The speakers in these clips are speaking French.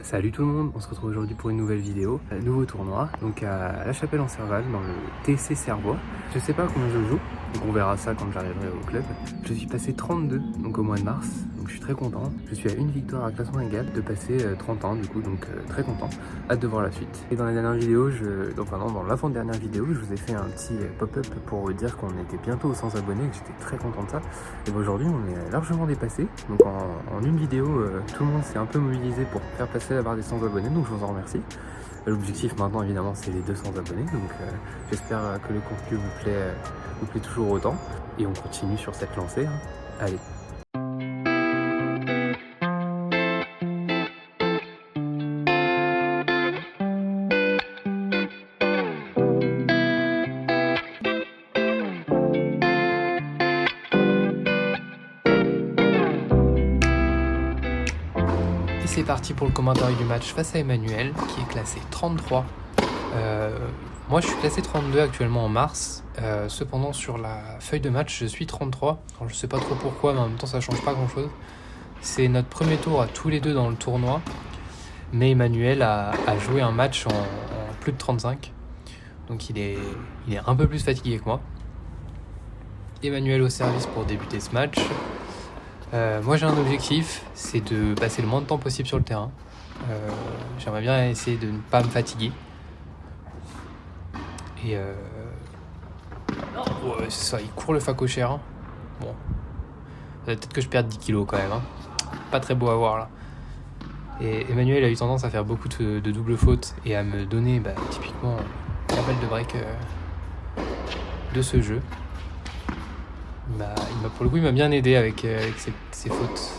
Salut tout le monde, on se retrouve aujourd'hui pour une nouvelle vidéo, un nouveau tournoi, donc à La Chapelle en Serval, dans le TC Servois. Je sais pas combien je joue, donc on verra ça quand j'arriverai au club. Je suis passé 32 donc au mois de mars, donc je suis très content. Je suis à une victoire à classement égal de passer 30 ans du coup, donc très content. Hâte de voir la suite. Et dans la dernière vidéo, dans l'avant-dernière vidéo, je vous ai fait un petit pop-up pour vous dire qu'on était bientôt aux 100 abonnés, que j'étais très content de ça. Et aujourd'hui, on est largement dépassé, donc en une vidéo, tout le monde s'est un peu mobilisé pour faire passer la barre des 100 abonnés, donc je vous en remercie. L'objectif maintenant évidemment c'est les 200 abonnés, donc j'espère que le contenu vous plaît toujours autant, et on continue sur cette lancée, hein. Allez. Et c'est parti pour le commentaire du match face à Emmanuel, qui est classé 33. Moi je suis classé 32 actuellement en mars, cependant sur la feuille de match je suis 33. Alors, je sais pas trop pourquoi, mais en même temps ça change pas grand chose. C'est notre premier tour à tous les deux dans le tournoi, mais Emmanuel a joué un match en plus de 35, donc il est un peu plus fatigué que moi. Emmanuel au service pour débuter ce match. Moi j'ai un objectif, c'est de passer le moins de temps possible sur le terrain. J'aimerais bien essayer de ne pas me fatiguer. Et ouais, c'est ça, il court le facochère. Hein. Bon, peut-être que je perde 10 kilos quand même. Hein. Pas très beau à voir là. Et Emmanuel a eu tendance à faire beaucoup de doubles fautes et à me donner typiquement la balle de break de ce jeu. Pour le coup, il m'a bien aidé avec ses fautes.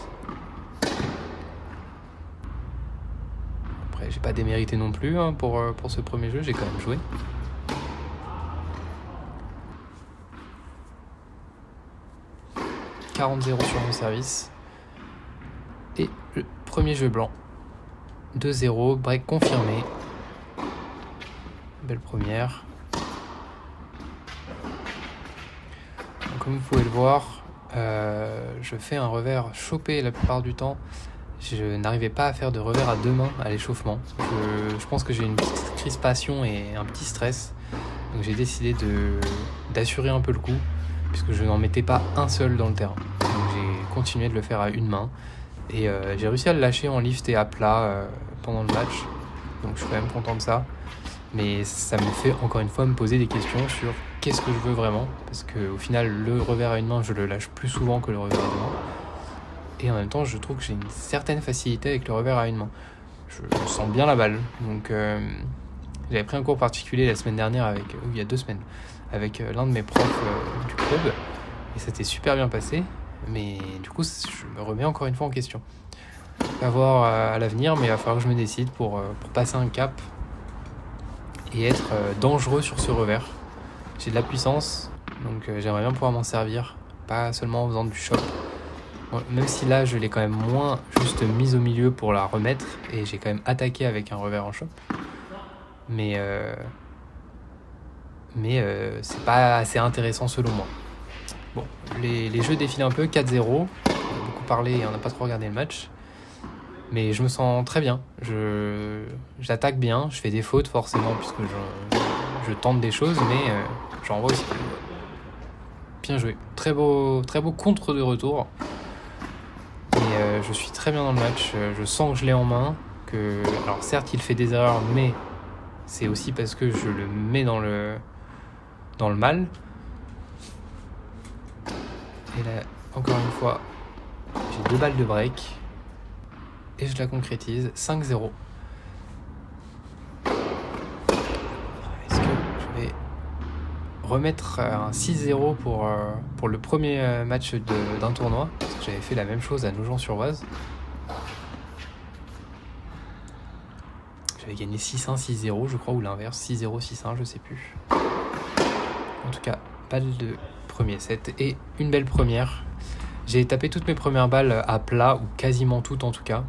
Après, j'ai pas démérité non plus hein, pour ce premier jeu, j'ai quand même joué. « 40-0 sur mon service. Et le premier jeu blanc. 2-0, break confirmé. Belle première. Donc, comme vous pouvez le voir, je fais un revers chopé la plupart du temps. Je n'arrivais pas à faire de revers à deux mains à l'échauffement. Je pense que j'ai une petite crispation et un petit stress. Donc j'ai décidé d'assurer un peu le coup, puisque je n'en mettais pas un seul dans le terrain. Donc j'ai continué de le faire à une main. Et j'ai réussi à le lâcher en lift et à plat pendant le match. Donc je suis quand même content de ça. Mais ça me fait encore une fois me poser des questions sur qu'est-ce que je veux vraiment. Parce qu'au final, le revers à une main, je le lâche plus souvent que le revers à deux mains. Et en même temps, je trouve que j'ai une certaine facilité avec le revers à une main. Je sens bien la balle. Donc j'avais pris un cours particulier la semaine dernière, il y a 2 semaines, avec l'un de mes profs du club. Et ça s'était super bien passé. Mais du coup, je me remets encore une fois en question. À voir à l'avenir, mais il va falloir que je me décide pour passer un cap et être dangereux sur ce revers. J'ai de la puissance, donc j'aimerais bien pouvoir m'en servir, pas seulement en faisant du chop. Bon, même si là, je l'ai quand même moins juste mise au milieu pour la remettre, et j'ai quand même attaqué avec un revers en chop. Mais c'est pas assez intéressant selon moi. Bon, les jeux défilent un peu, 4-0. On a beaucoup parlé et on n'a pas trop regardé le match. Mais je me sens très bien. J'attaque bien, je fais des fautes forcément puisque je tente des choses, mais j'en vois aussi. Bien joué. Très beau contre de retour. Et je suis très bien dans le match. Je sens que je l'ai en main. Alors certes, il fait des erreurs, mais c'est aussi parce que je le mets dans le mal. Et là, encore une fois, j'ai 2 balles de break. Et je la concrétise, 5-0. Est-ce que je vais remettre un 6-0 pour le premier match d'un tournoi? Parce que j'avais fait la même chose à Nogent-sur-Oise. J'avais gagné 6-1, 6-0, je crois, ou l'inverse, 6-0, 6-1, je sais plus. En tout cas, balle de premier set et une belle première. J'ai tapé toutes mes premières balles à plat, ou quasiment toutes en tout cas.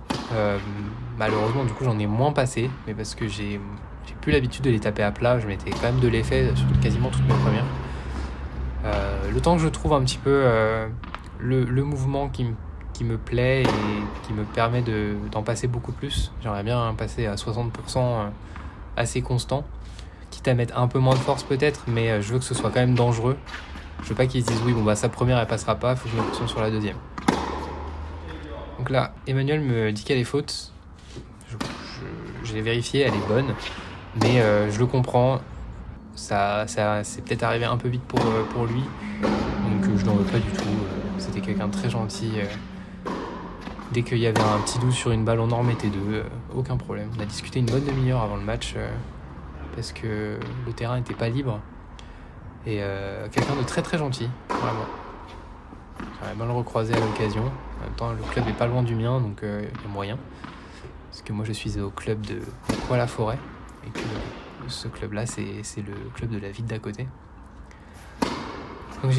Malheureusement, du coup, j'en ai moins passé, mais parce que j'ai plus l'habitude de les taper à plat. Je mettais quand même de l'effet sur quasiment toutes mes premières. Le temps que je trouve un petit peu le mouvement qui qui me plaît et qui me permet d'en passer beaucoup plus. J'aimerais bien passer à 60% assez constant, quitte à mettre un peu moins de force peut-être, mais je veux que ce soit quand même dangereux. Je veux pas qu'ils se disent oui, bon bah sa première elle passera pas, il faut que je me concentre sur la deuxième. Donc là, Emmanuel me dit qu'elle est faute. J'ai vérifié, elle est bonne, mais je le comprends. Ça c'est peut-être arrivé un peu vite pour lui, donc je n'en veux pas du tout. C'était quelqu'un de très gentil. Dès qu'il y avait un petit doute sur une balle, on en remettait deux, aucun problème. On a discuté une bonne demi-heure avant le match parce que le terrain n'était pas libre. Et quelqu'un de très très gentil, vraiment. J'aimerais bien le recroiser à l'occasion. En même temps, le club est pas loin du mien, donc il y a moyen. Parce que moi je suis au club de Poix-la-Forêt et que ce club-là, c'est le club de la ville d'à côté. Donc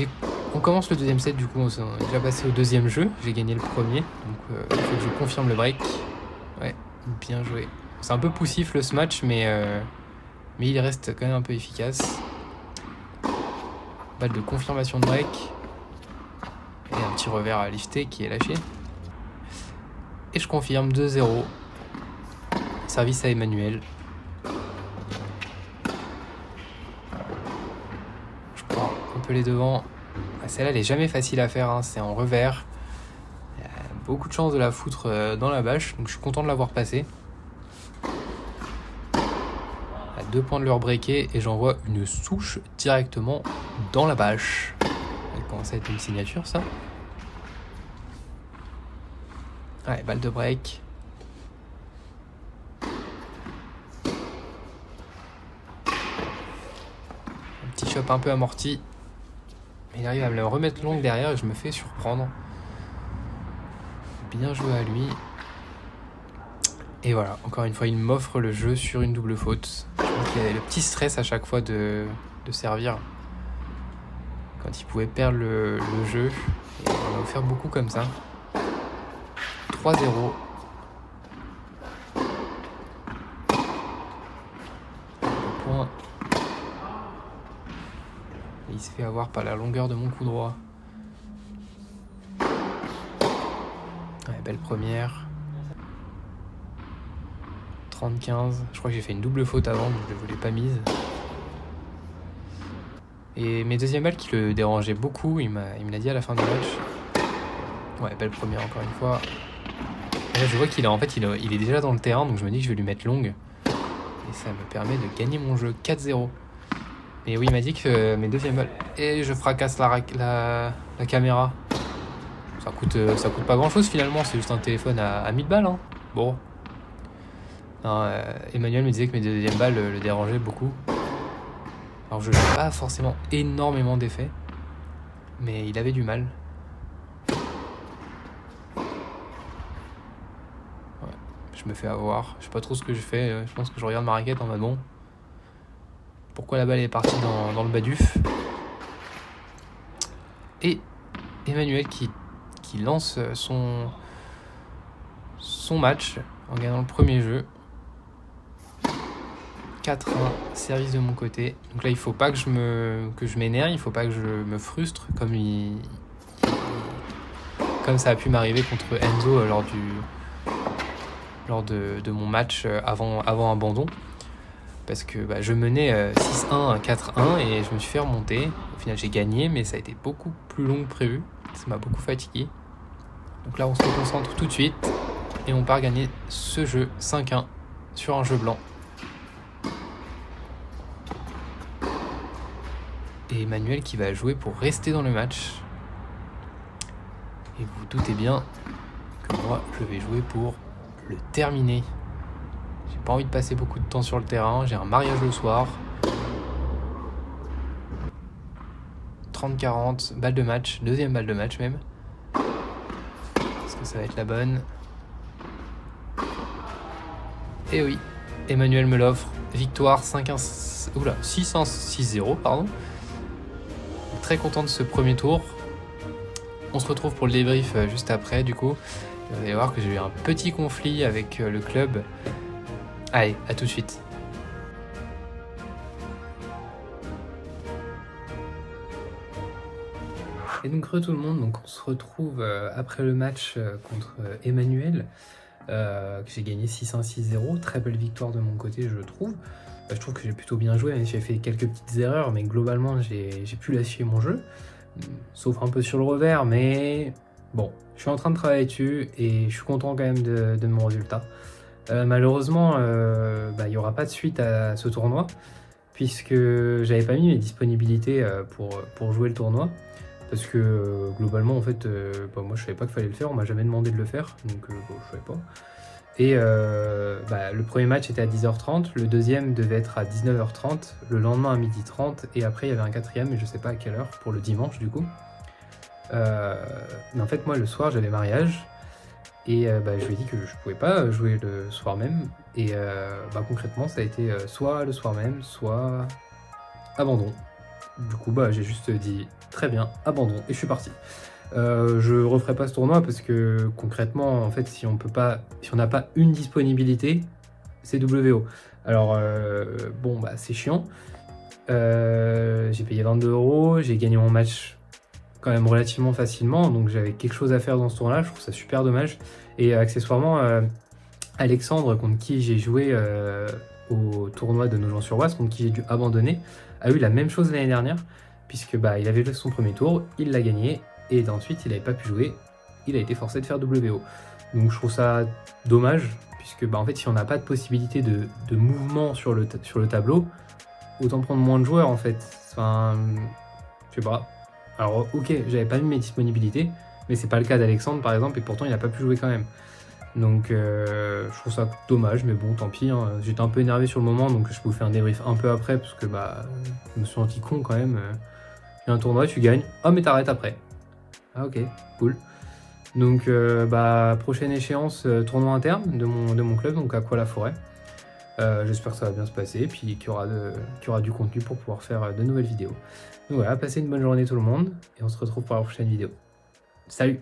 on commence le deuxième set, du coup on est déjà passé au deuxième jeu. J'ai gagné le premier, donc il faut que je confirme le break. Ouais, bien joué. C'est un peu poussif ce match, mais il reste quand même un peu efficace. Balle de confirmation de break. Et un petit revers à lifter qui est lâché. Et je confirme 2-0. Service à Emmanuel. Je prends un peu les devants. Celle-là, elle est jamais facile à faire, hein. C'est en revers. Il y a beaucoup de chance de la foutre dans la bâche, donc je suis content de l'avoir passé. À 2 points de leur breaker et j'envoie une souche directement dans la bâche. Ça commence à être une signature, ça. Ouais, balle de break. Un petit chop un peu amorti. Il arrive à me le remettre longue derrière et je me fais surprendre. Bien joué à lui. Et voilà, encore une fois, il m'offre le jeu sur une double faute. Je pense qu'il y avait le petit stress à chaque fois de servir. Quand il pouvait perdre le jeu. Et on a offert beaucoup comme ça. 3-0. Le point. Et il se fait avoir par la longueur de mon coup droit. Ouais, belle première. 30-15. Je crois que j'ai fait une double faute avant, donc je ne l'ai pas mise. Et mes deuxièmes balles qui le dérangeaient beaucoup, il me l'a dit à la fin du match. Ouais, belle première encore une fois. Et là, je vois qu'il il est déjà dans le terrain, donc je me dis que je vais lui mettre longue. Et ça me permet de gagner mon jeu 4-0. Et oui, il m'a dit que mes deuxièmes balles... Et je fracasse la caméra. Ça coûte pas grand chose finalement, c'est juste un téléphone à 1000 balles. Hein. Bon. Non, Emmanuel me disait que mes deuxièmes balles le dérangeaient beaucoup. Alors je n'ai pas forcément énormément d'effets, mais il avait du mal. Ouais, je me fais avoir, je sais pas trop ce que je fais, je pense que je regarde ma raquette en mode bon. Pourquoi la balle est partie dans le baduf? Et Emmanuel qui lance son match en gagnant le premier jeu. 4-1, service de mon côté. Donc là, il faut pas que je m'énerve, il faut pas que je me frustre comme ça a pu m'arriver contre Enzo lors de mon match avant abandon. Parce que je menais 6-1, 4-1 et je me suis fait remonter. Au final, j'ai gagné, mais ça a été beaucoup plus long que prévu. Ça m'a beaucoup fatigué. Donc là, on se concentre tout de suite et on part gagner ce jeu 5-1 sur un jeu blanc. Et Emmanuel qui va jouer pour rester dans le match. Et vous vous doutez bien que moi, je vais jouer pour le terminer. J'ai pas envie de passer beaucoup de temps sur le terrain. J'ai un mariage le soir. 30-40, balle de match. Deuxième balle de match même. Est-ce que ça va être la bonne? Et oui, Emmanuel me l'offre. Victoire 5-1... Oula, 6-1, 6-0, pardon. Très content de ce premier tour. On se retrouve pour le débrief juste après du coup. Vous allez voir que j'ai eu un petit conflit avec le club. Allez, à tout de suite. Et donc tout le monde, donc on se retrouve après le match contre Emmanuel, que j'ai gagné 6-1, 6-0, très belle victoire de mon côté je trouve. Je trouve que j'ai plutôt bien joué, j'ai fait quelques petites erreurs, mais globalement j'ai pu lâcher mon jeu, sauf un peu sur le revers, mais bon, je suis en train de travailler dessus et je suis content quand même de mon résultat. Malheureusement, il n'y aura pas de suite à ce tournoi, puisque j'avais pas mis mes disponibilités pour jouer le tournoi. Parce que globalement, en fait, moi je savais pas qu'il fallait le faire, on m'a jamais demandé de le faire, donc je savais pas. Et le premier match était à 10h30, le deuxième devait être à 19h30, le lendemain à 12h30, et après il y avait un quatrième, mais je sais pas à quelle heure, pour le dimanche du coup. Mais en fait, moi le soir j'avais mariage, et je lui ai dit que je pouvais pas jouer le soir même, et concrètement ça a été soit le soir même, soit abandon. Du coup, j'ai juste dit très bien, abandon, et je suis parti. Je referai pas ce tournoi parce que concrètement, en fait, si on n'a pas une disponibilité, c'est WO. Alors, c'est chiant. J'ai payé 22 €, j'ai gagné mon match quand même relativement facilement, donc j'avais quelque chose à faire dans ce tournoi-là, je trouve ça super dommage. Et accessoirement, Alexandre, contre qui j'ai joué au tournoi de Nogent-sur-Oise, contre qui j'ai dû abandonner, a eu la même chose l'année dernière, puisque il avait joué son premier tour, il l'a gagné, et ensuite il n'avait pas pu jouer, il a été forcé de faire WO. Donc je trouve ça dommage, puisque en fait si on n'a pas de possibilité de mouvement sur le tableau, autant prendre moins de joueurs en fait. Enfin, je sais pas. Alors ok, j'avais pas mis mes disponibilités, mais c'est pas le cas d'Alexandre par exemple, et pourtant il n'a pas pu jouer quand même. Donc je trouve ça dommage, mais bon, tant pis. Hein. J'étais un peu énervé sur le moment, donc je peux vous faire un débrief un peu après, parce que je me suis senti con quand même. Il y a un tournoi, tu gagnes, mais t'arrêtes après. Ah ok, cool. Donc prochaine échéance, tournoi interne de mon club, donc à Aqua-la-Forêt. J'espère que ça va bien se passer, puis qu'il y aura du contenu pour pouvoir faire de nouvelles vidéos. Donc voilà, passez une bonne journée tout le monde, et on se retrouve pour la prochaine vidéo. Salut!